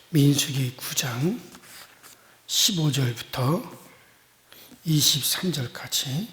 민수기 9장 15절부터 23절까지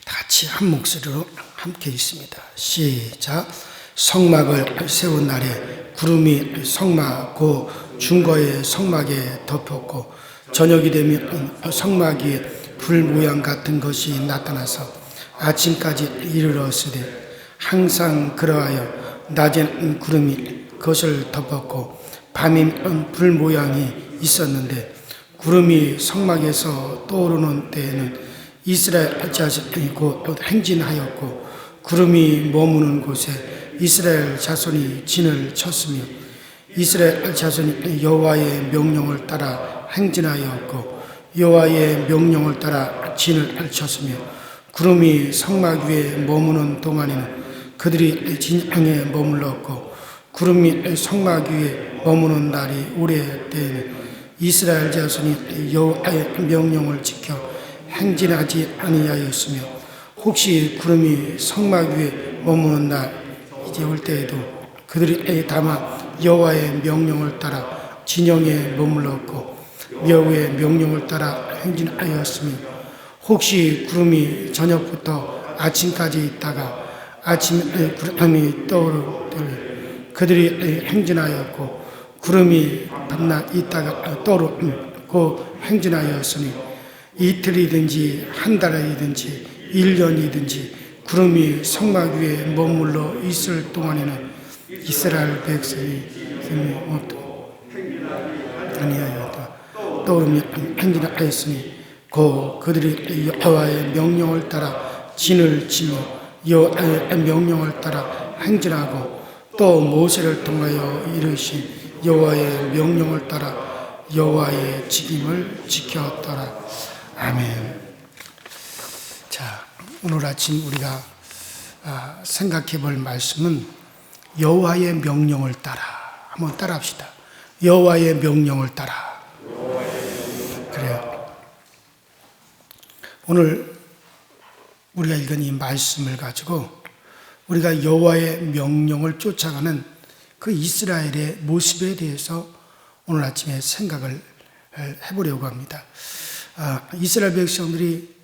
다 같이 한 목소리로 함께 읽습니다. 시작. 성막을 세운 날에 구름이 성막 곧 중거의 성막에 덮였고 저녁이 되면 성막 위에 불 모양 같은 것이 나타나서 아침까지 이르렀으되 항상 그러하여 낮에는 구름이 그것을 덮었고 밤에는 불 모양이 있었는데 구름이 성막에서 떠오르는 때에는 이스라엘 자손이 곧 행진하였고 구름이 머무는 곳에 이스라엘 자손이 진을 쳤으며 이스라엘 자손이 여호와의 명령을 따라 행진하였고 여호와의 명령을 따라 진을 쳤으며 구름이 성막 위에 머무는 동안에는 그들이 진영에 머물렀고 구름이 성막 위에 머무는 날이 오래 때에는 이스라엘 자손이 여호와의 명령을 지켜 행진하지 아니하였으며 혹시 구름이 성막 위에 머무는 날 이제 올 때에도 그들이 다만 여호와의 명령을 따라 진영에 머물렀고 여호와의 명령을 따라 행진하였으며 혹시 구름이 저녁부터 아침까지 있다가 아침에 구름이 떠오를 때 그들이 행진하였고 구름이 밤낮 있다가 떠오르고 행진하였으니 이틀이든지 한 달이든지 1년이든지 구름이 성막 위에 머물러 있을 동안에는 이스라엘 백성이 아니하였다. 떠오르며 행진하였으니 곧 그들이 여호와의 명령을 따라 진을 치며 여호와의 명령을 따라 행진하고 또 모세를 통하여 이르신 여호와의 명령을 따라 여호와의 직임을 지켰더라. 아멘. 자, 오늘 아침 우리가 생각해 볼 말씀은 여호와의 명령을 따라. 한번 따라합시다. 여호와의 명령을 따라. 그래요. 오늘 우리가 읽은 이 말씀을 가지고 우리가 여호와의 명령을 쫓아가는 그 이스라엘의 모습에 대해서 오늘 아침에 생각을 해보려고 합니다. 이스라엘 백성들이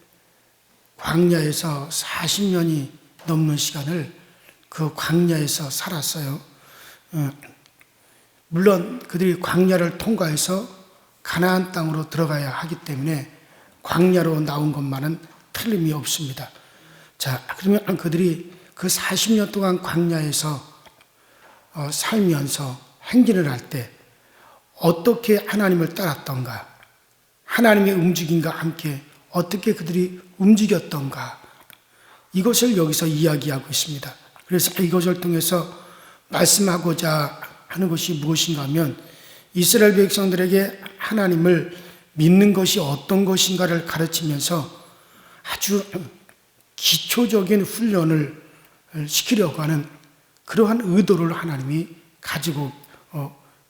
광야에서 40년이 넘는 시간을 그 광야에서 살았어요. 물론 그들이 광야를 통과해서 가나안 땅으로 들어가야 하기 때문에 광야로 나온 것만은 틀림이 없습니다. 자, 그러면 그들이 그 40년 동안 광야에서 살면서 행진을 할 때 어떻게 하나님을 따랐던가, 하나님의 움직임과 함께 어떻게 그들이 움직였던가, 이것을 여기서 이야기하고 있습니다. 그래서 이것을 통해서 말씀하고자 하는 것이 무엇인가 하면 이스라엘 백성들에게 하나님을 믿는 것이 어떤 것인가를 가르치면서 아주 기초적인 훈련을 시키려고 하는 그러한 의도를 하나님이 가지고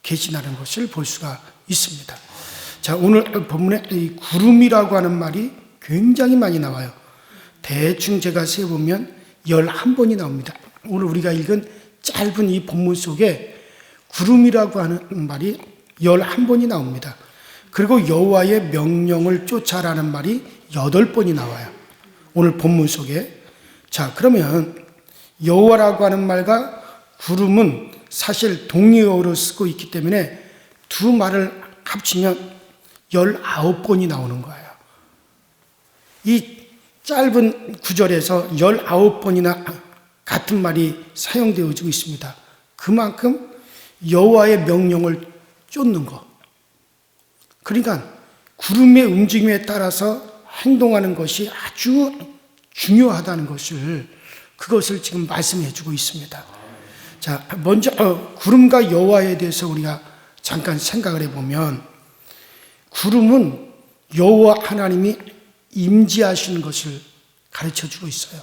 계시다는 것을 볼 수가 있습니다. 자, 오늘 본문에 이 구름이라고 하는 말이 굉장히 많이 나와요. 대충 제가 세보면 11번이 나옵니다. 오늘 우리가 읽은 짧은 이 본문 속에 구름이라고 하는 말이 11번이 나옵니다. 그리고 여호와의 명령을 쫓아라는 말이 8번이 나와요. 오늘 본문 속에. 자, 그러면 여호와라고 하는 말과 구름은 사실 동의어로 쓰고 있기 때문에 두 말을 합치면 19번이 나오는 거예요. 이 짧은 구절에서 19번이나 같은 말이 사용되어지고 있습니다. 그만큼 여호와의 명령을 쫓는 것. 그러니까 구름의 움직임에 따라서 행동하는 것이 아주 중요하다는 것을 그것을 지금 말씀해 주고 있습니다. 자, 먼저 구름과 여호와에 대해서 우리가 잠깐 생각을 해보면 구름은 여호와 하나님이 임재하시는 것을 가르쳐 주고 있어요.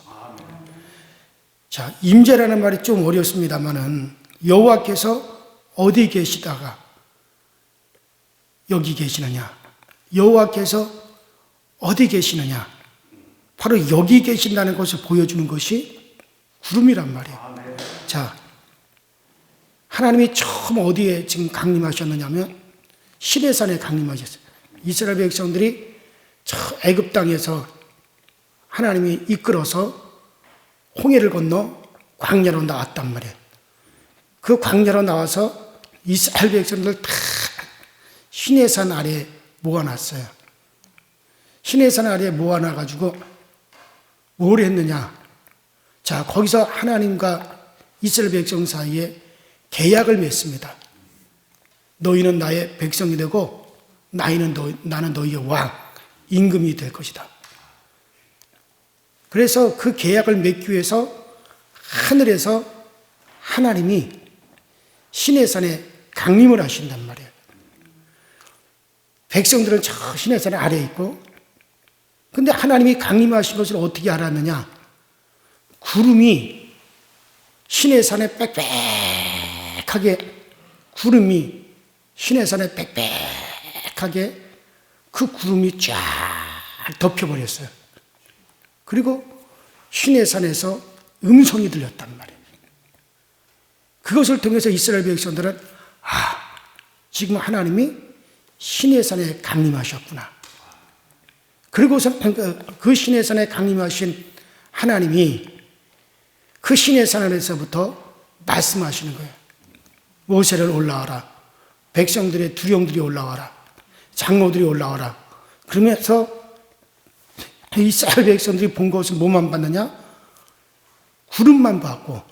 자, 임재라는 말이 좀 어렵습니다만은 여호와께서 어디 계시다가 여기 계시느냐, 여호와께서 어디 계시느냐, 바로 여기 계신다는 것을 보여주는 것이 구름이란 말이에요. 자, 하나님이 처음 어디에 지금 강림하셨느냐면 시내산에 강림하셨어요. 이스라엘 백성들이 저 애굽 땅에서 하나님이 이끌어서 홍해를 건너 광야로 나왔단 말이에요. 그 광야로 나와서 이스라엘 백성들 다 시내산 아래에 모아놨어요. 시내산 아래에 모아놔가지고 뭘 했느냐? 자, 거기서 하나님과 이스라엘 백성 사이에 계약을 맺습니다. 너희는 나의 백성이 되고 나는 너희의 왕, 임금이 될 것이다. 그래서 그 계약을 맺기 위해서 하늘에서 하나님이 시내산에 강림을 하신단 말이에요. 백성들은 저 시내산 아래에 있고, 근데 하나님이 강림하신 것을 어떻게 알았느냐? 구름이 시내산에 빽빽하게, 구름이 시내산에 빽빽하게 그 구름이 쫙 덮여버렸어요. 그리고 시내산에서 음성이 들렸단 말이에요. 그것을 통해서 이스라엘 백성들은 지금 하나님이 시내산에 강림하셨구나. 그리고서 그 시내산에 강림하신 하나님이 그 시내산에서부터 말씀하시는 거예요. 모세를 올라와라. 백성들의 두령들이 올라와라. 장로들이 올라와라. 그러면서 이스라엘 백성들이 본 것은 뭐만 봤느냐? 구름만 봤고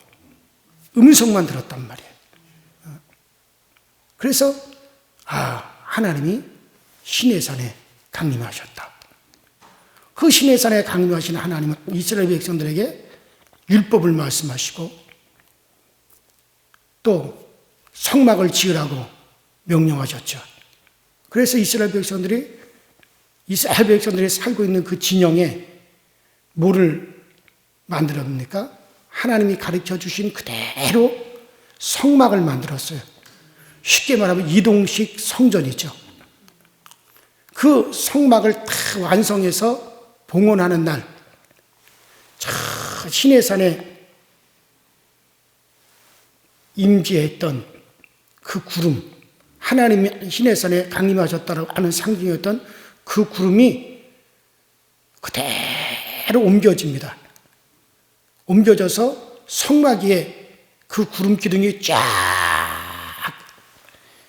음성만 들었단 말이에요. 그래서 하나님이 시내산에 강림하셨다. 그 시내산에 강림하신 하나님은 이스라엘 백성들에게 율법을 말씀하시고 또 성막을 지으라고 명령하셨죠. 그래서 이스라엘 백성들이 살고 있는 그 진영에 뭐를 만들었습니까? 하나님이 가르쳐 주신 그대로 성막을 만들었어요. 쉽게 말하면 이동식 성전이죠. 그 성막을 다 완성해서 봉헌하는 날, 저 시내산에 임재했던 그 구름, 하나님이 시내산에 강림하셨다고 하는 상징이었던 그 구름이 그대로 옮겨집니다. 옮겨져서 성막 위에 그 구름 기둥이 쫙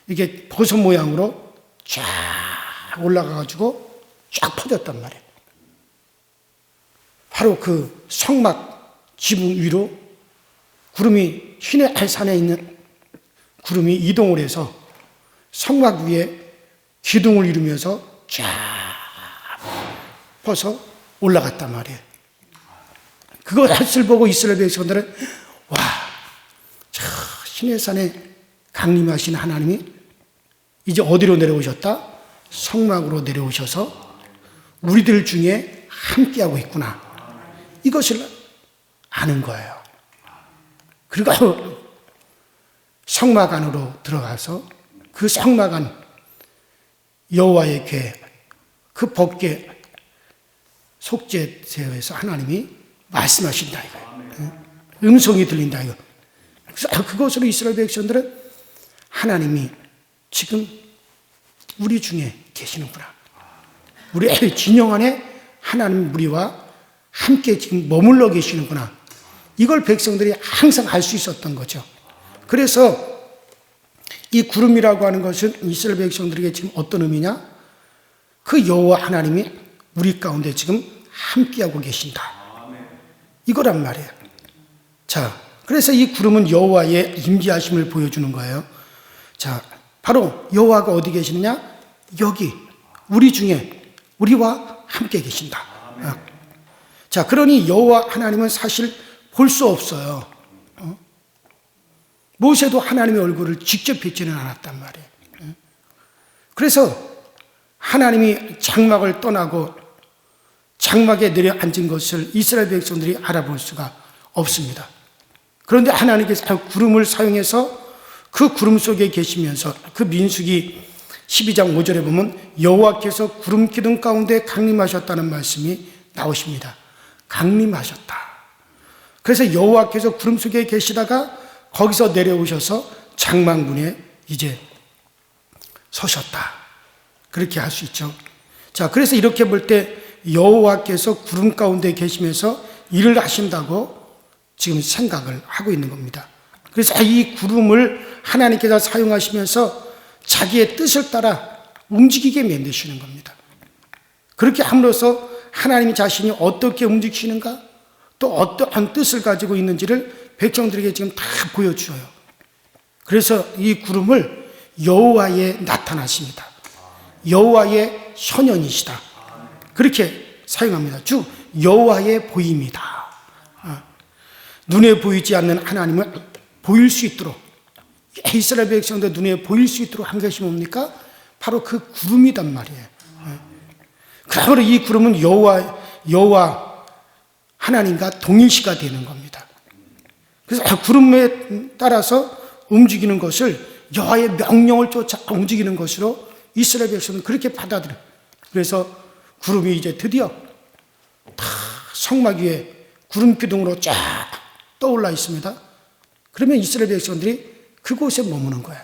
이게 버섯 모양으로 쫙 올라가가지고 쫙 퍼졌단 말이에요. 바로 그 성막 지붕 위로 구름이 시내산에 있는 구름이 이동을 해서 성막 위에 기둥을 이루면서 쫙 퍼서 올라갔단 말이에요. 그것을 보고 이스라엘 백성들은 저 시내산에 강림하신 하나님이 이제 어디로 내려오셨다? 성막으로 내려오셔서 우리들 중에 함께하고 있구나. 이것을 아는 거예요. 그리고 성막 안으로 들어가서 그 성막 안 여호와의 궤, 그 법궤 속죄제에서 하나님이 말씀하신다 이거예요. 음성이 들린다 이거. 그래서 그것으로 이스라엘 백성들은 하나님이 지금 우리 중에 계시는구나. 우리 진영 안에 하나님 우리와 함께 지금 머물러 계시는구나. 이걸 백성들이 항상 알 수 있었던 거죠. 그래서 이 구름이라고 하는 것은 이스라엘 백성들에게 지금 어떤 의미냐? 그 여호와 하나님이 우리 가운데 지금 함께하고 계신다. 이거란 말이에요. 자, 그래서 이 구름은 여호와의 임재하심을 보여주는 거예요. 자, 바로 여호와가 어디 계시느냐? 여기 우리 중에 우리와 함께 계신다. 자, 그러니 여호와 하나님은 사실 볼 수 없어요. 모세도 하나님의 얼굴을 직접 뵙지는 않았단 말이에요. 그래서 하나님이 장막을 떠나고 장막에 내려앉은 것을 이스라엘 백성들이 알아볼 수가 없습니다. 그런데 하나님께서 구름을 사용해서 그 구름 속에 계시면서 그 민수기 12장 5절에 보면 여호와께서 구름 기둥 가운데 강림하셨다는 말씀이 나오십니다. 강림하셨다. 그래서 여호와께서 구름 속에 계시다가 거기서 내려오셔서 장막문에 이제 서셨다. 그렇게 할 수 있죠. 자, 그래서 이렇게 볼 때 여호와께서 구름 가운데 계시면서 일을 하신다고 지금 생각을 하고 있는 겁니다. 그래서 이 구름을 하나님께서 사용하시면서 자기의 뜻을 따라 움직이게 만드시는 겁니다. 그렇게 함으로써 하나님 자신이 어떻게 움직이시는가, 또 어떠한 뜻을 가지고 있는지를 백성들에게 지금 다 보여주어요. 그래서 이 구름을 여호와의 나타나십니다. 여호와의 현현이시다. 그렇게 사용합니다. 즉 여호와의 보임이다. 눈에 보이지 않는 하나님을 보일 수 있도록, 이스라엘 백성들 눈에 보일 수 있도록 한 것이 뭡니까? 바로 그 구름이단 말이에요. 그러므로 이 구름은 여호와 하나님과 동일시가 되는 겁니다. 그래서 구름에 따라서 움직이는 것을, 여호와의 명령을 쫓아 움직이는 것으로 이스라엘 백성은 그렇게 받아들여요. 그래서 구름이 이제 드디어 다 성막 위에 구름 기둥으로 쫙 떠올라 있습니다. 그러면 이스라엘 백성들이 그곳에 머무는 거예요.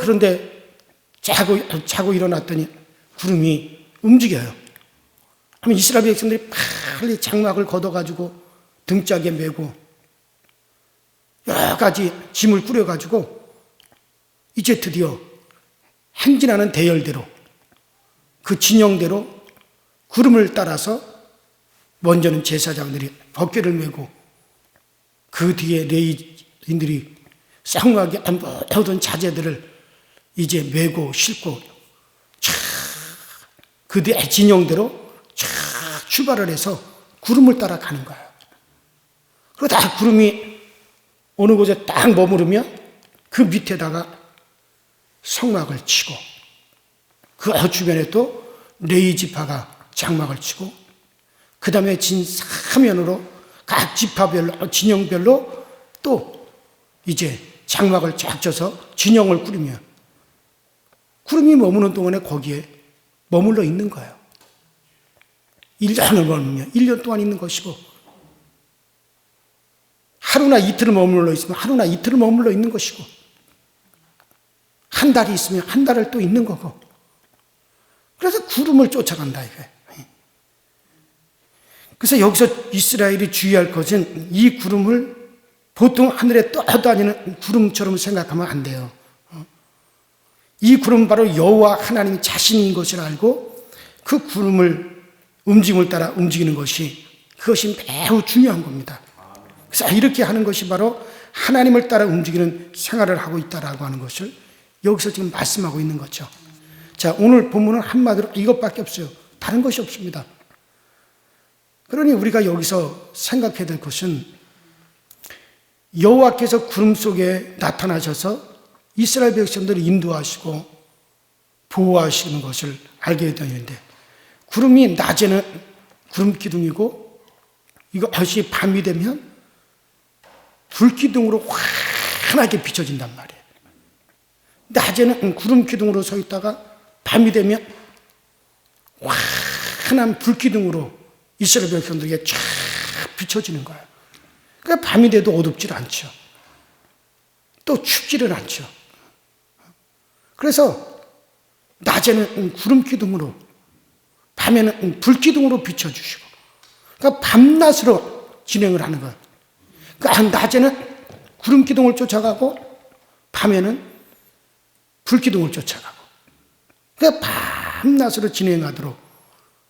그런데 자고 일어났더니 구름이 움직여요. 그러면 이스라엘 백성들이 빨리 장막을 걷어가지고 등짝에 메고 여러 가지 짐을 꾸려가지고 이제 드디어 행진하는 대열대로, 그 진영대로 구름을 따라서 먼저는 제사장들이 어깨를 메고 그 뒤에 레위인들이 성막에 모든 자재들을 이제 메고 싣고 그 뒤에 진영대로 쫙 출발을 해서 구름을 따라가는 거예요. 그러다 구름이 어느 곳에 딱 머무르면 그 밑에다가 성막을 치고 그 주변에 또 레위 지파가 장막을 치고 그 다음에 진 사면으로 각 지파별로 진영별로 또 이제 장막을 쫙 쳐서 진영을 꾸리며 구름이 머무는 동안에 거기에 머물러 있는 거예요. 1년을 머물면 1년 동안 있는 것이고, 하루나 이틀을 머물러 있으면 하루나 이틀을 머물러 있는 것이고, 한 달이 있으면 한 달을 또 있는 거고, 그래서 구름을 쫓아간다 이거예요. 그래서 여기서 이스라엘이 주의할 것은 이 구름을 보통 하늘에 떠다니는 구름처럼 생각하면 안 돼요. 이 구름은 바로 여호와 하나님 자신인 것을 알고 그 구름을 움직임을 따라 움직이는 것이, 그것이 매우 중요한 겁니다. 그래서 이렇게 하는 것이 바로 하나님을 따라 움직이는 생활을 하고 있다라고 하는 것을 여기서 지금 말씀하고 있는 거죠. 자, 오늘 본문은 한마디로 이것밖에 없어요. 다른 것이 없습니다. 그러니 우리가 여기서 생각해야 될 것은 여호와께서 구름 속에 나타나셔서 이스라엘 백성들을 인도하시고 보호하시는 것을 알게 되는데, 구름이 낮에는 구름 기둥이고 이것이 밤이 되면 불 기둥으로 환하게 비춰진단 말이에요. 낮에는 구름 기둥으로 서 있다가 밤이 되면 환한 불 기둥으로 이스라엘 백성들에게 쫙 비춰지는 거예요. 그러니까 밤이 돼도 어둡질 않죠. 또 춥지를 않죠. 그래서 낮에는 구름 기둥으로, 밤에는 불 기둥으로 비춰주시고, 그러니까 밤낮으로 진행을 하는 거예요. 그러니까 낮에는 구름 기둥을 쫓아가고 밤에는 불 기둥을 쫓아가고, 그러니까 밤낮으로 진행하도록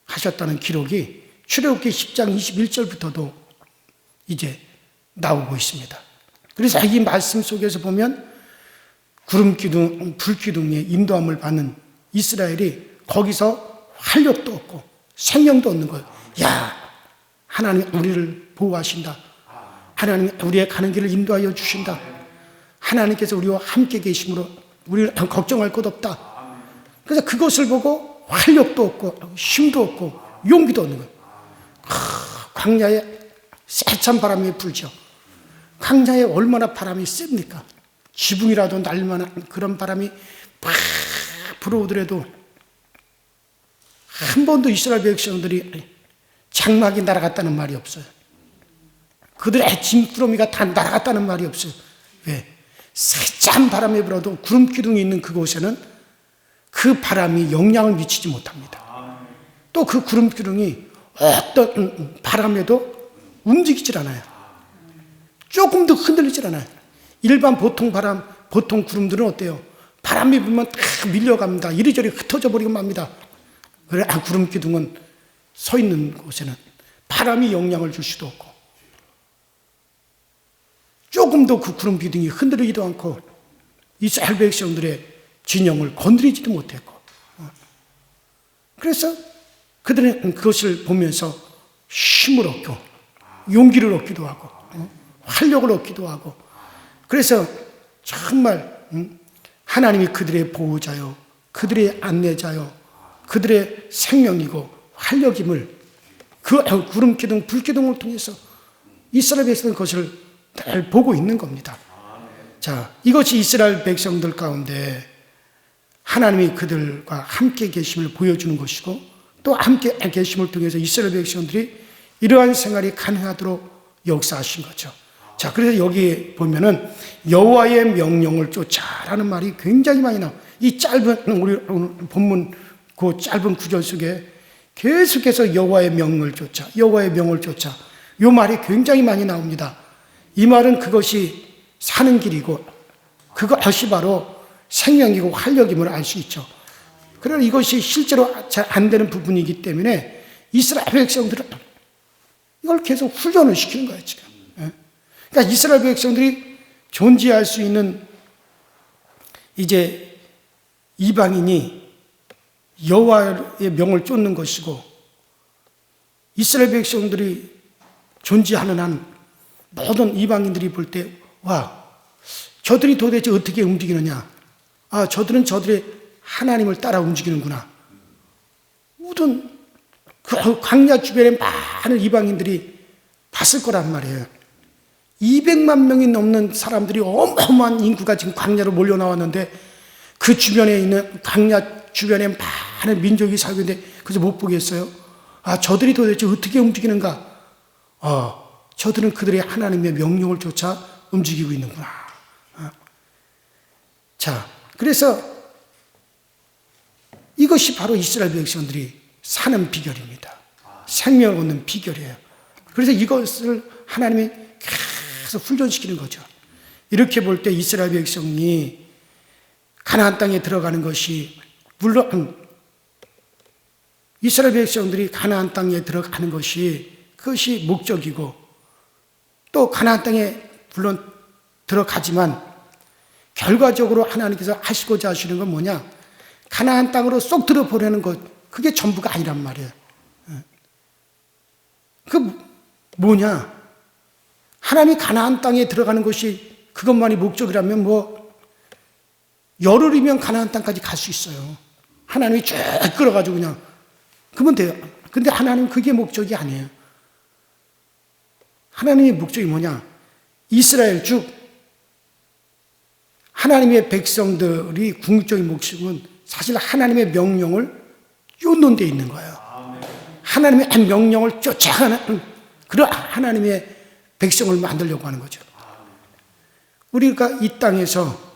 하셨다는 기록이 출애굽기 10장 21절부터도 이제 나오고 있습니다. 그래서 이 말씀 속에서 보면 구름 기둥, 불 기둥에 인도함을 받는 이스라엘이 거기서 활력도 얻고 생명도 얻는 거예요. 야, 하나님 우리를 보호하신다. 하나님 우리의 가는 길을 인도하여 주신다. 하나님께서 우리와 함께 계심으로 우리는 걱정할 것 없다. 그래서 그것을 보고 활력도 얻고 힘도 얻고 용기도 얻는 거예요. 광야에 세찬 바람이 불죠. 광야에 얼마나 바람이 셉니까? 지붕이라도 날 만한 그런 바람이 팍 불어오더라도 한 번도 이스라엘 백성들이 장막이 날아갔다는 말이 없어요. 그들의 짐꾸러미가 다 날아갔다는 말이 없어요. 왜? 세찬 바람이 불어도 구름 기둥이 있는 그곳에는 그 바람이 영향을 미치지 못합니다. 또 그 구름 기둥이 어떤 바람에도 움직이질 않아요. 조금도 흔들리질 않아요. 일반 보통 구름들은 어때요? 바람이 불면 탁 밀려갑니다. 이리저리 흩어져 버리고 맙니다. 그래, 구름 기둥은 서 있는 곳에는 바람이 영향을 줄 수도 없고, 조금도 그 구름 기둥이 흔들리지도 않고, 이스라엘 백성들의 진영을 건드리지도 못했고, 그래서 그들은 그것을 보면서 힘을 얻고, 용기를 얻기도 하고, 활력을 얻기도 하고, 그래서 정말 하나님이 그들의 보호자요, 그들의 안내자요, 그들의 생명이고 활력임을 그 구름 기둥, 불 기둥을 통해서 이스라엘 백성은 그것을 잘 보고 있는 겁니다. 자, 이것이 이스라엘 백성들 가운데 하나님이 그들과 함께 계심을 보여주는 것이고, 또 함께 계심을 통해서 이스라엘 백성들이 이러한 생활이 가능하도록 역사하신 거죠. 자, 그래서 여기 보면은 여호와의 명령을 쫓아라는 말이 굉장히 많이 나와요. 이 짧은 우리 오늘 본문 그 짧은 구절 속에 계속해서 여호와의 명을 쫓아, 여호와의 명을 쫓아, 이 말이 굉장히 많이 나옵니다. 이 말은 그것이 사는 길이고 그것이 바로 생명이고 활력임을 알 수 있죠. 그러나 이것이 실제로 잘 안 되는 부분이기 때문에 이스라엘 백성들은 이걸 계속 훈련을 시키는 거예요, 지금. 그러니까 이스라엘 백성들이 존재할 수 있는 이제 이방인이 여호와의 명을 쫓는 것이고, 이스라엘 백성들이 존재하는 한 모든 이방인들이 볼 때, 와, 저들이 도대체 어떻게 움직이느냐? 아, 저들은 저들의 하나님을 따라 움직이는구나. 모든 그 광야 주변에 많은 이방인들이 봤을 거란 말이에요. 200만 명이 넘는 사람들이 어마어마한 인구가 지금 광야로 몰려 나왔는데, 그 주변에 있는 광야 주변에 많은 민족이 살고 있는데 그래서 못 보겠어요? 아, 저들이 도대체 어떻게 움직이는가? 저들은 그들의 하나님의 명령을 쫓아 움직이고 있는구나. 자, 그래서 이것이 바로 이스라엘 백성들이 사는 비결입니다. 생명을 얻는 비결이에요. 그래서 이것을 하나님이 계속 훈련시키는 거죠. 이렇게 볼 때 이스라엘 백성이 가나안 땅에 들어가는 것이, 물론 이스라엘 백성들이 가나안 땅에 들어가는 것이 그것이 목적이고, 또 가나안 땅에 물론 들어가지만 결과적으로 하나님께서 하시고자 하시는 건 뭐냐? 가나안 땅으로 쏙 들어보내는 것, 그게 전부가 아니란 말이에요. 그 뭐냐? 하나님이 가나안 땅에 들어가는 것이 그것만이 목적이라면 열흘이면 가나안 땅까지 갈 수 있어요. 하나님이 쭉 끌어가지고 그냥 그러면 돼요. 근데 하나님 그게 목적이 아니에요. 하나님의 목적이 뭐냐? 이스라엘 즉 하나님의 백성들이 궁극적인 목적은 사실 하나님의 명령을 쫓는 데 있는 거예요. 하나님의 명령을 쫓아가는 그런 하나님의 백성을 만들려고 하는 거죠. 우리가 이 땅에서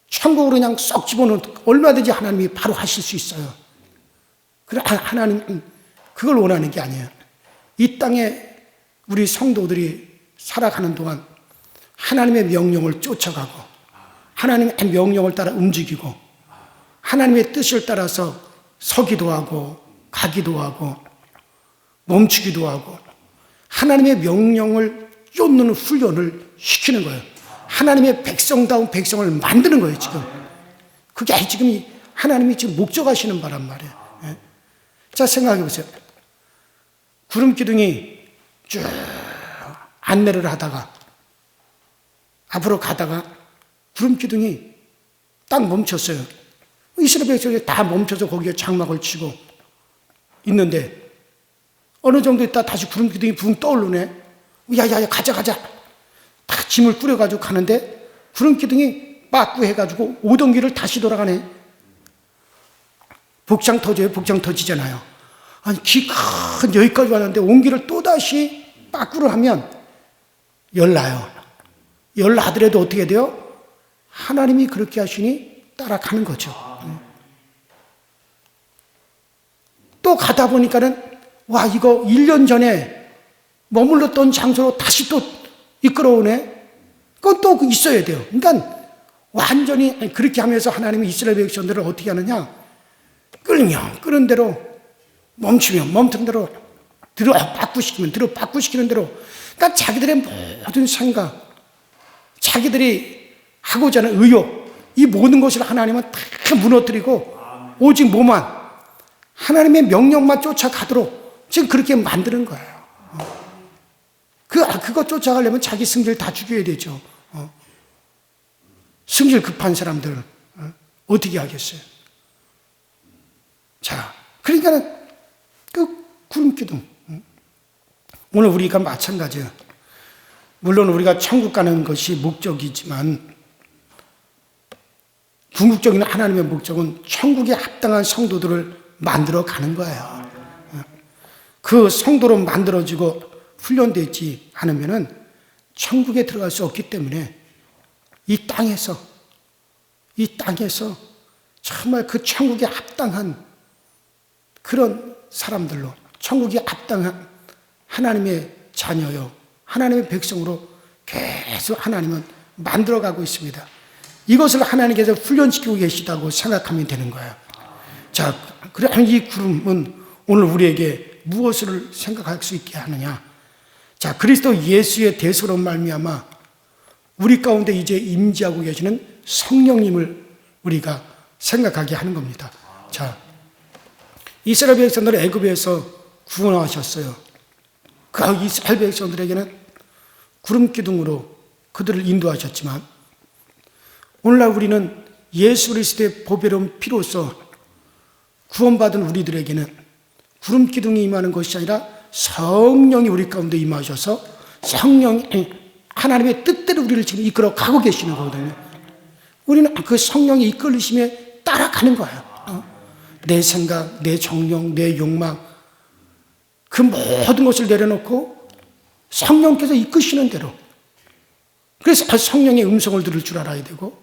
천국으로 그냥 쏙 집어넣은 얼마든지 하나님이 바로 하실 수 있어요. 그러나 하나님은 그걸 원하는 게 아니에요. 이 땅에 우리 성도들이 살아가는 동안 하나님의 명령을 쫓아가고, 하나님의 명령을 따라 움직이고, 하나님의 뜻을 따라서 서기도 하고 가기도 하고 멈추기도 하고, 하나님의 명령을 쫓는 훈련을 시키는 거예요. 하나님의 백성다운 백성을 만드는 거예요, 지금. 그게 지금 하나님이 지금 목적하시는 바란 말이에요. 자, 생각해 보세요. 구름 기둥이 쭉 안내를 하다가 앞으로 가다가 구름 기둥이 딱 멈췄어요. 이스라엘 백성이 다 멈춰서 거기에 장막을 치고 있는데 어느 정도 있다 다시 구름 기둥이 붕 떠오르네. 야야야, 가자 다 짐을 꾸려가지고 가는데 구름 기둥이 빠꾸 해가지고 오던 길을 다시 돌아가네. 복장 터져요. 복장 터지잖아요. 아니, 키 큰 여기까지 왔는데 온 길을 또다시 빠꾸를 하면 열나요. 열나더라도 어떻게 돼요? 하나님이 그렇게 하시니 따라가는 거죠. 또 가다 보니까는 와, 이거 1년 전에 머물렀던 장소로 다시 또 이끌어오네. 그건 또 있어야 돼요. 그러니까 완전히 그렇게 하면서 하나님이 이스라엘 백성들을 어떻게 하느냐? 끌면 끄는 대로, 멈추면 멈춘 대로, 들어 바꾸시키면 들어 바꾸시키는 대로. 그러니까 자기들의 모든 생각, 자기들이 하고자 하는 의욕, 이 모든 것을 하나님은 다 무너뜨리고 오직 뭐만, 하나님의 명령만 쫓아가도록 지금 그렇게 만드는 거예요. 그거 쫓아가려면 자기 승질 다 죽여야 되죠. 승질 급한 사람들 어떻게 하겠어요? 자, 그러니까는 그 구름기둥. 오늘 우리가 마찬가지예요. 물론 우리가 천국 가는 것이 목적이지만 궁극적인 하나님의 목적은 천국에 합당한 성도들을 만들어 가는 거예요. 그 성도로 만들어지고 훈련되지 않으면은 천국에 들어갈 수 없기 때문에 이 땅에서 정말 그 천국에 합당한 그런 사람들로, 천국에 합당한 하나님의 자녀요, 하나님의 백성으로 계속 하나님은 만들어가고 있습니다. 이것을 하나님께서 훈련시키고 계시다고 생각하면 되는 거예요. 자, 그럼 이 구름은 오늘 우리에게 무엇을 생각할 수 있게 하느냐? 자, 그리스도 예수의 대소로 말미암아 우리 가운데 이제 임재하고 계시는 성령님을 우리가 생각하게 하는 겁니다. 자, 이스라엘 백성들을 애굽에서 구원하셨어요. 그 이스라엘 백성들에게는 구름 기둥으로 그들을 인도하셨지만 오늘날 우리는 예수 그리스도의 보배로운 피로써 구원받은 우리들에게는 구름 기둥이 임하는 것이 아니라 성령이 우리 가운데 임하셔서 성령이 하나님의 뜻대로 우리를 지금 이끌어 가고 계시는 거거든요. 우리는 그 성령의 이끌리심에 따라가는 거예요. 내 생각, 내 정령, 내 욕망, 그 모든 것을 내려놓고 성령께서 이끄시는 대로. 그래서 성령의 음성을 들을 줄 알아야 되고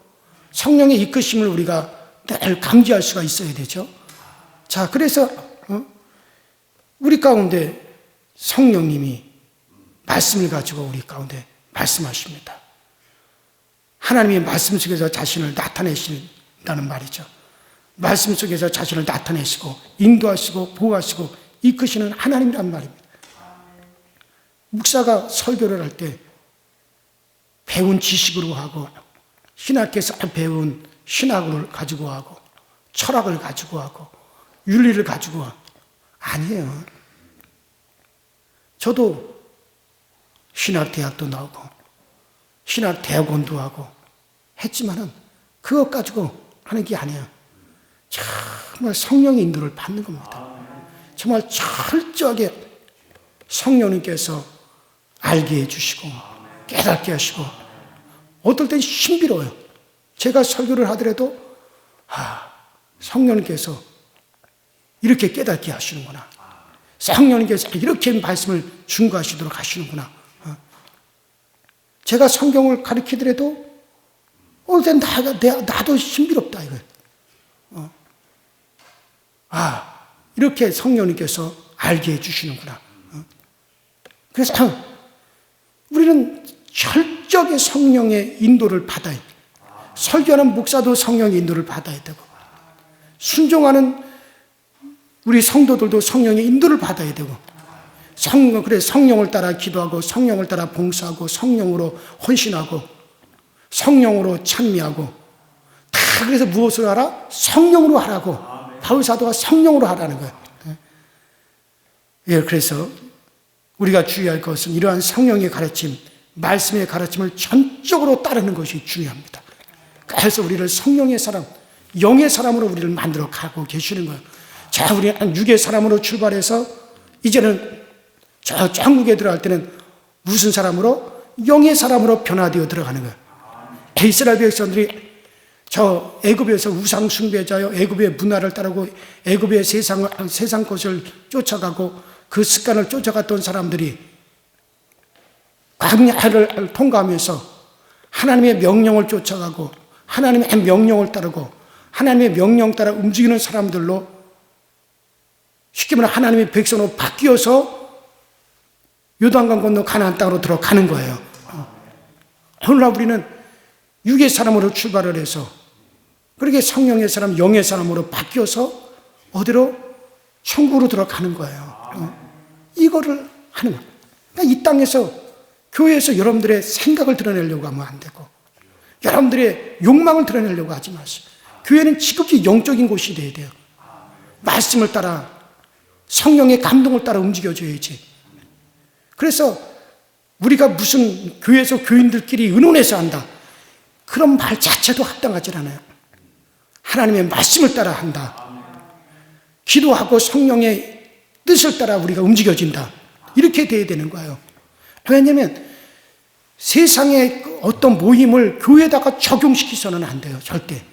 성령의 이끄심을 우리가 늘 감지할 수가 있어야 되죠. 자, 그래서 우리 가운데 성령님이 말씀을 가지고 우리 가운데 말씀하십니다. 하나님의 말씀 속에서 자신을 나타내신다는 말이죠. 말씀 속에서 자신을 나타내시고 인도하시고 보호하시고 이끄시는 하나님이란 말입니다. 목사가 설교를 할 때 배운 지식으로 하고 신학교에서 배운 신학을 가지고 하고 철학을 가지고 하고 윤리를 가지고 하고 아니에요. 저도 신학대학도 나오고 신학대학원도 하고 했지만은 그것 가지고 하는 게 아니에요. 정말 성령의 인도를 받는 겁니다. 정말 철저하게 성령님께서 알게 해주시고 깨닫게 하시고 어떨 땐 신비로워요. 제가 설교를 하더라도 성령님께서 이렇게 깨닫게 하시는구나. 성령님께서 이렇게 말씀을 준거하시도록 하시는구나. 제가 성경을 가르치더라도 어떨 땐 나도 신비롭다 이거예요. 이렇게 성령님께서 알게 해주시는구나. 그래서 우리는 철저하게 성령의 인도를 받아야 돼요. 설교하는 목사도 성령의 인도를 받아야 되고 순종하는 우리 성도들도 성령의 인도를 받아야 되고 그래서 성령을 따라 기도하고 성령을 따라 봉사하고 성령으로 헌신하고 성령으로 찬미하고 다 그래서 무엇을 하라? 성령으로 하라고 바울 사도가 성령으로 하라는 거예요. 예, 그래서 우리가 주의할 것은 이러한 성령의 가르침, 말씀의 가르침을 전적으로 따르는 것이 중요합니다. 그래서 우리를 성령의 사람, 영의 사람으로 우리를 만들어 가고 계시는 거예요. 자, 우리는 육의 사람으로 출발해서 이제는 저 천국에 들어갈 때는 무슨 사람으로? 영의 사람으로 변화되어 들어가는 거예요. 이스라엘 백성들이 저 애굽에서 우상 숭배자요, 애굽의 문화를 따르고 애굽의 세상 것을 쫓아가고 그 습관을 쫓아갔던 사람들이 광야를 통과하면서 하나님의 명령을 쫓아가고 하나님의 명령을 따르고 하나님의 명령 따라 움직이는 사람들로 쉽게 말하면 하나님의 백성으로 바뀌어서 요단강 건너 가나안 땅으로 들어가는 거예요. 오늘날 우리는 육의 사람으로 출발을 해서 그렇게 성령의 사람, 영의 사람으로 바뀌어서 어디로? 천국으로 들어가는 거예요. 이거를 하는 거예요. 그러니까 이 땅에서 교회에서 여러분들의 생각을 드러내려고 하면 안 되고 여러분들의 욕망을 드러내려고 하지 마세요. 교회는 지극히 영적인 곳이 돼야 돼요. 말씀을 따라 성령의 감동을 따라 움직여줘야지. 그래서 우리가 무슨 교회에서 교인들끼리 의논해서 한다, 그런 말 자체도 합당하지 않아요. 하나님의 말씀을 따라 한다, 기도하고 성령의 뜻을 따라 우리가 움직여진다, 이렇게 돼야 되는 거예요. 왜냐하면 세상의 어떤 모임을 교회에다가 적용시키서는 안 돼요. 절대.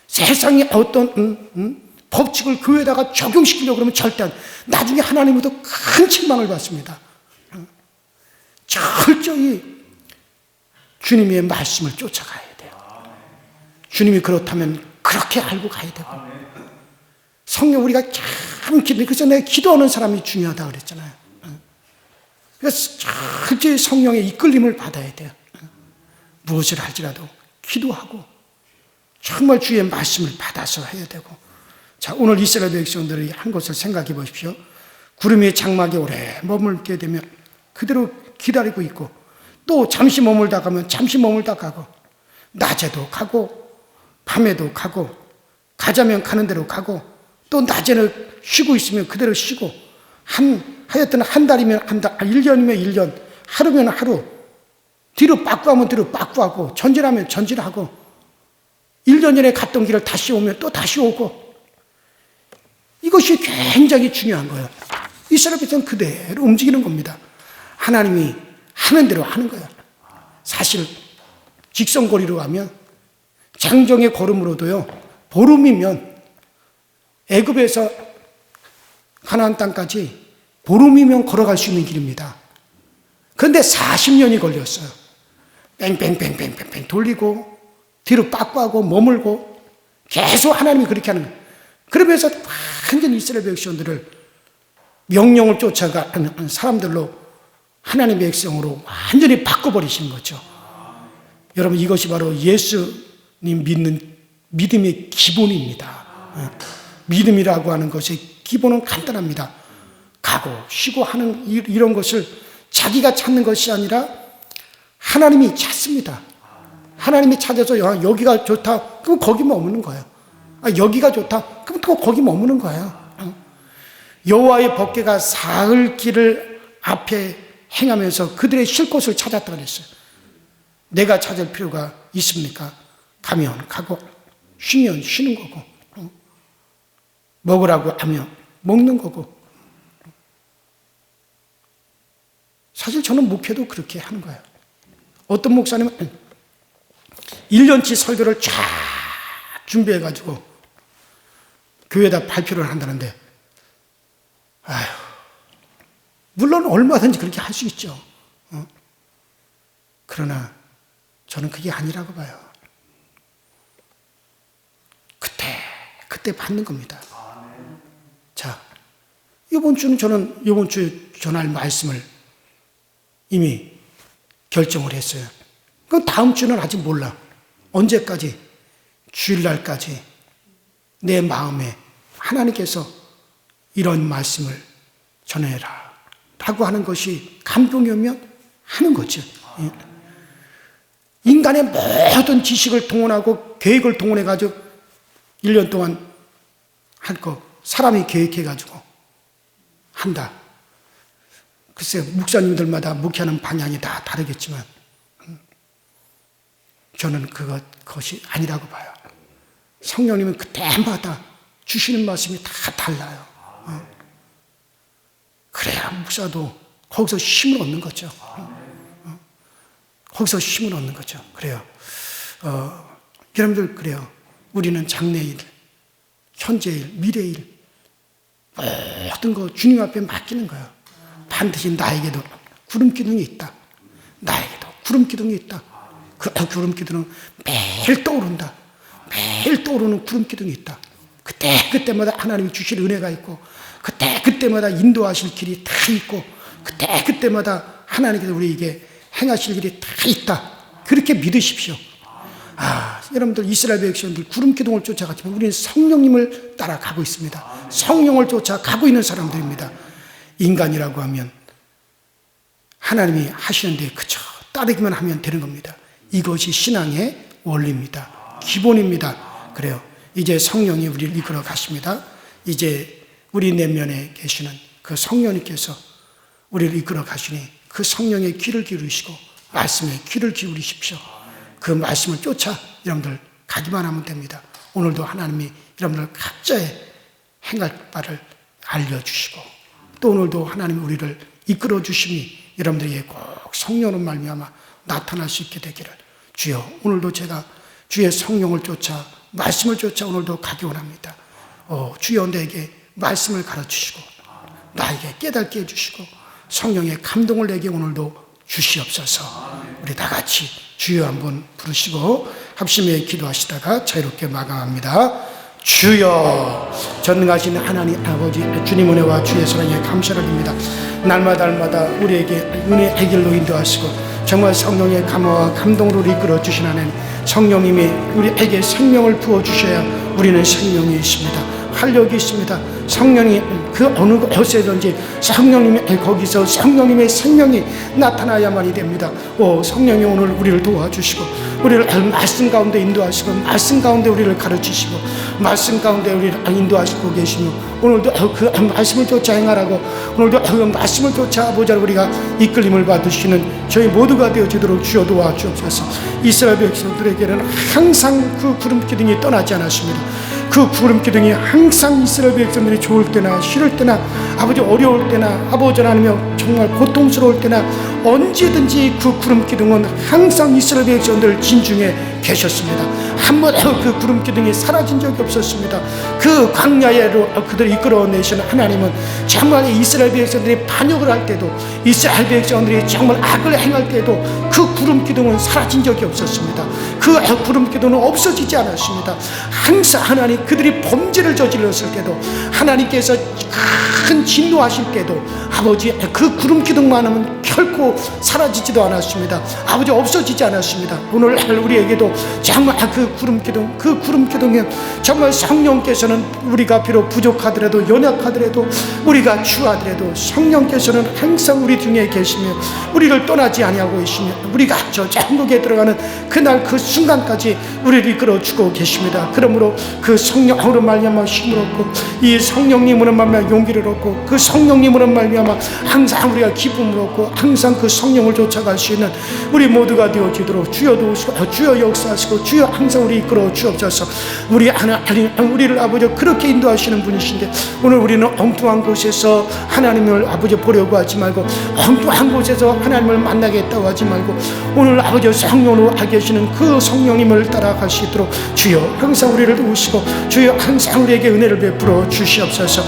세상의 어떤 법칙을 교회에다가 적용시키려고 그러면 절대 안 돼요. 나중에 하나님으로부터 큰 책망을 받습니다. 철저히 주님의 말씀을 쫓아가야 돼요. 주님이 그렇다면 그렇게 알고 가야 되고, 성령 우리가 참 그래서 내가 기도하는 사람이 중요하다고 그랬잖아요. 그래서 철저히 성령의 이끌림을 받아야 돼요. 무엇을 할지라도 기도하고 정말 주의 말씀을 받아서 해야 되고. 자, 오늘 이스라엘 백성들이 한 것을 생각해 보십시오. 구름이 장막에 오래 머물게 되면 그대로 기다리고 있고, 또 잠시 머물다 가면 잠시 머물다 가고, 낮에도 가고 밤에도 가고, 가자면 가는 대로 가고, 또 낮에는 쉬고 있으면 그대로 쉬고, 하여튼 한 달이면 한 달, 1년이면 1년, 하루면 하루, 뒤로 빠꾸하면 뒤로 빠꾸하고, 전진하면 전진하고, 1년 전에 갔던 길을 다시 오면 또 다시 오고, 이것이 굉장히 중요한 거예요. 이스라엘 백성은 그대로 움직이는 겁니다. 하나님이 하는 대로 하는 거예요. 사실 직선거리로 하면 장정의 걸음으로도요, 보름이면 애굽에서 가나안 땅까지 보름이면 걸어갈 수 있는 길입니다. 그런데 40년이 걸렸어요. 뺑뺑뺑뺑뺑뺑 돌리고 뒤로 빠꾸하고 머물고 계속 하나님이 그렇게 하는 거예요. 그러면서 완전히 이스라엘 백성들을 명령을 쫓아가는 사람들로 하나님의 백성으로 완전히 바꿔버리시는 거죠. 여러분, 이것이 바로 예수님 믿는 믿음의 기본입니다. 믿음이라고 하는 것의 기본은 간단합니다. 가고 쉬고 하는 이런 것을 자기가 찾는 것이 아니라 하나님이 찾습니다. 하나님이 찾아서 여기가 좋다, 그럼 거기 머무는 거예요. 여기가 좋다, 그럼 또 거기 머무는 거예요. 여호와의 법궤가 사흘 길을 앞에 행하면서 그들의 쉴 곳을 찾았다 그랬어요. 내가 찾을 필요가 있습니까? 가면 가고 쉬면 쉬는 거고, 먹으라고 하면 먹는 거고. 사실 저는 목회도 그렇게 하는 거예요. 어떤 목사님은 1년치 설교를 쫙 준비해가지고 교회에다 발표를 한다는데, 아휴, 물론 얼마든지 그렇게 할 수 있죠. 그러나 저는 그게 아니라고 봐요. 그때 받는 겁니다. 자, 이번 주는 저는 이번 주에 전할 말씀을 이미 결정을 했어요. 그럼 다음 주는 아직 몰라. 언제까지? 주일날까지 내 마음에 하나님께서 이런 말씀을 전해라 라고 하는 것이 감동이 오면 하는 거죠. 인간의 모든 지식을 동원하고 계획을 동원해가지고 1년 동안 할 거 사람이 계획해가지고 한다. 글쎄, 목사님들마다 목회하는 방향이 다 다르겠지만 저는 그것이 아니라고 봐요. 성령님은 그때마다 주시는 말씀이 다 달라요. 그래야 목사도 거기서 힘을 얻는 거죠. 거기서 힘을 얻는 거죠. 그래요. 여러분들, 그래요. 우리는 장래일, 현재일, 미래일 모든 거 주님 앞에 맡기는 거예요. 반드시 나에게도 구름 기둥이 있다. 나에게도 구름 기둥이 있다. 그 구름 기둥은 매일 떠오른다. 매일 떠오르는 구름 기둥이 있다. 그때마다 하나님이 주실 은혜가 있고, 그때마다 인도하실 길이 다 있고, 그때마다 하나님께서 우리에게 행하실 길이 다 있다. 그렇게 믿으십시오. 여러분들 이스라엘 백성들 구름 기둥을 쫓아갔지만 우리는 성령님을 따라가고 있습니다. 성령을 쫓아가고 있는 사람들입니다. 인간이라고 하면 하나님이 하시는데 그저 따르기만 하면 되는 겁니다. 이것이 신앙의 원리입니다. 기본입니다. 그래요. 이제 성령이 우리를 이끌어 가십니다. 이제 우리 내면에 계시는 그 성령님께서 우리를 이끌어 가시니 그 성령의 귀를 기울이시고 말씀에 귀를 기울이십시오. 그 말씀을 쫓아 여러분들 가기만 하면 됩니다. 오늘도 하나님이 여러분들 각자의 행할 바를 알려주시고, 또 오늘도 하나님이 우리를 이끌어 주심이 여러분들에게 꼭 성령으로 말미암아 나타날 수 있게 되기를, 주여 오늘도 제가 주의 성령을 쫓아 말씀을 쫓아 오늘도 가기 원합니다. 주여 내게 말씀을 가르치시고 나에게 깨닫게 해주시고 성령의 감동을 내게 오늘도 주시옵소서. 우리 다 같이 주여 한번 부르시고 합심에 기도하시다가 자유롭게 마감합니다. 주여, 전능하신 하나님 아버지, 주님 은혜와 주의 사랑에 감사를 드립니다. 날마다 우리에게 은혜의 길로 인도하시고 정말 성령의 감화와 감동으로 이끌어 주신 하나님, 성령님이 우리에게 생명을 부어주셔야 우리는 생명이 있습니다. 활력이 있습니다. 성령이 그 어느 곳에든지 성령님이 거기서 성령님의 생명이 나타나야만이 됩니다. 성령이 오늘 우리를 도와주시고 우리를 말씀 가운데 인도하시고 말씀 가운데 우리를 가르치시고 말씀 가운데 우리를 인도하시고 계시며 오늘도 그 말씀을 쫓아 행하라고 오늘도 그 말씀을 쫓아 보자 우리가 이끌림을 받으시는 저희 모두가 되어지도록 주여 도와주옵소서. 이스라엘 백성들에게는 항상 그 구름 기둥이 떠나지 않았습니다. 그 구름 기둥이 항상 이스라엘 백성들이 좋을 때나 싫을 때나 아버지 어려울 때나 아버지 하나님 정말 고통스러울 때나 언제든지 그 구름 기둥은 항상 이스라엘 백성들 진중에 계셨습니다. 한 번도 그 구름 기둥이 사라진 적이 없었습니다. 그 광야로 그들을 이끌어내신 하나님은 정말 이스라엘 백성들이 반역을 할 때도 이스라엘 백성들이 정말 악을 행할 때도 그 구름 기둥은 사라진 적이 없었습니다. 그 구름 기둥은 없어지지 않았습니다. 항상 하나님 그들이 범죄를 저질렀을 때도 하나님께서 큰 진노하실 때도 아버지 그 구름 기둥만은 결코 사라지지도 않았습니다. 아버지 없어지지 않았습니다. 오늘 우리에게도 정말 그 구름 기둥에 정말 성령께서는 우리가 비록 부족하더라도 연약하더라도 우리가 추하더라도 성령께서는 항상 우리 중에 계시며 우리를 떠나지 아니하고 계시며 우리가 저 천국에 들어가는 그날 그 순간까지 우리를 이끌어주고 계십니다. 그러므로 그 성령으로 말미암아 힘을 얻고 이 성령님으로 말미암아 용기를 얻고 그 성령님으로 말미암아 항상 우리가 기쁨을 얻고 항상 그 성령을 쫓아갈 수 있는 우리 모두가 되어지도록 주여 도우시고 주여 역사하시고 주여 항상 우리 이끌어 주옵소서. 우리를 아버지 그렇게 인도하시는 분이신데 오늘 우리는 엉뚱한 곳에서 하나님을 아버지 보려고 하지 말고 엉뚱한 곳에서 하나님을 만나겠다고 하지 말고 오늘 아버지 성령으로 계시는 그 성령님을 따라갈 수 있도록 주여 항상 우리를 도우시고 주여 항상 우리에게 은혜를 베풀어 주시옵소서.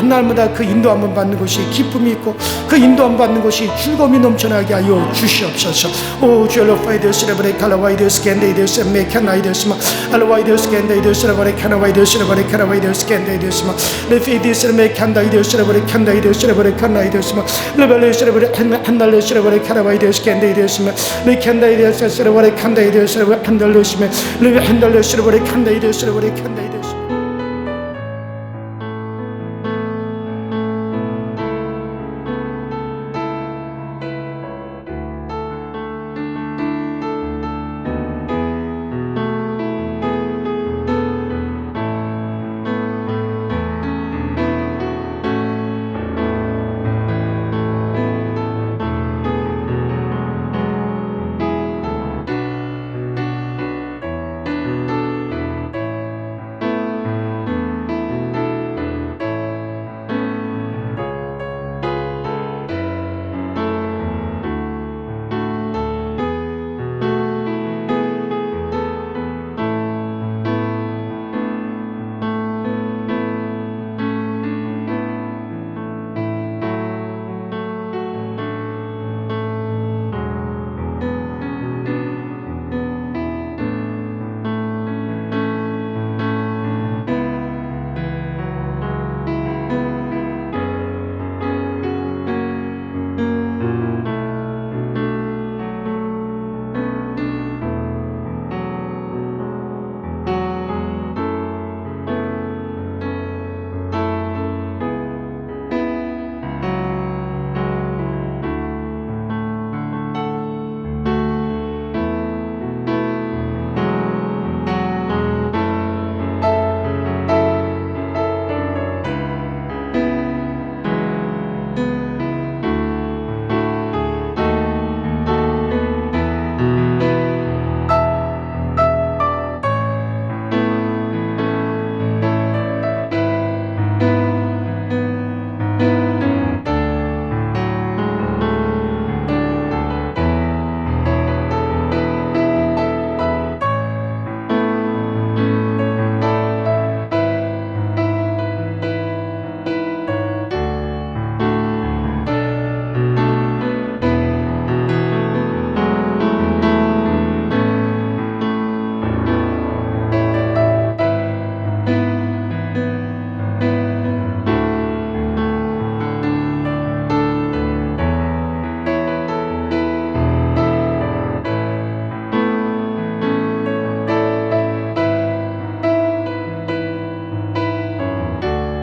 날마다 그 인도함을 받는 것이 기쁨이 있고 그 인도함 받는 것이 즐거움이 넘쳐나게 하여 주시옵소서. 오 주여 로파이데스레브레 칼라와이데스 겐데이데스 메카나이데스마 알와이데스 겐데이데스레브레 카나와이데스레브레 카나와이데스 겐데이데스마 레피디스레 메칸다이데스레브레 칸다이데스레브레 칸나이데스마 레벨레스레브레 한달레스레브레 카나와이데스 겐데이데스마 레칸다이데스레브레 칸다이데스레브레 한달레스마 레벨한달레스레브레 칸다이데스레브레 칸다이데